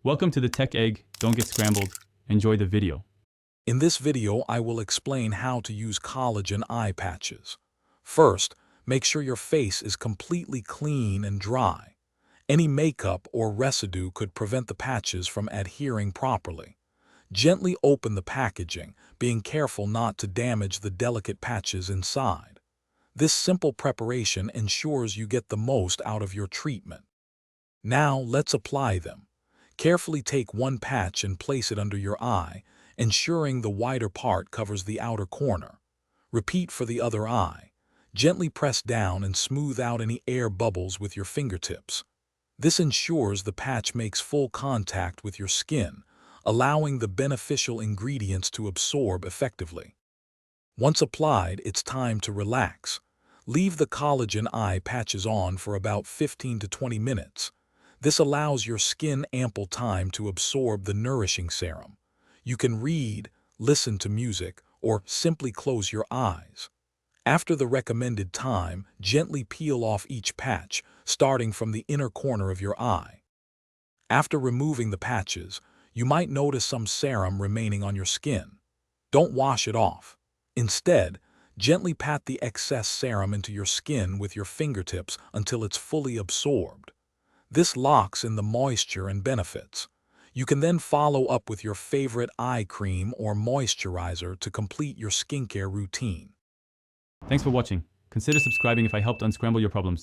Welcome to the Tech Egg. Don't get scrambled. Enjoy the video. In this video, I will explain how to use collagen eye patches. First, make sure your face is completely clean and dry. Any makeup or residue could prevent the patches from adhering properly. Gently open the packaging, being careful not to damage the delicate patches inside. This simple preparation ensures you get the most out of your treatment. Now, let's apply them. Carefully take one patch and place it under your eye, ensuring the wider part covers the outer corner. Repeat for the other eye. Gently press down and smooth out any air bubbles with your fingertips. This ensures the patch makes full contact with your skin, allowing the beneficial ingredients to absorb effectively. Once applied, it's time to relax. Leave the collagen eye patches on for about 15 to 20 minutes. This allows your skin ample time to absorb the nourishing serum. You can read, listen to music, or simply close your eyes. After the recommended time, gently peel off each patch, starting from the inner corner of your eye. After removing the patches, you might notice some serum remaining on your skin. Don't wash it off. Instead, gently pat the excess serum into your skin with your fingertips until it's fully absorbed. This locks in the moisture and benefits. You can then follow up with your favorite eye cream or moisturizer to complete your skincare routine. Thanks for watching. Consider subscribing if I helped unscramble your problems.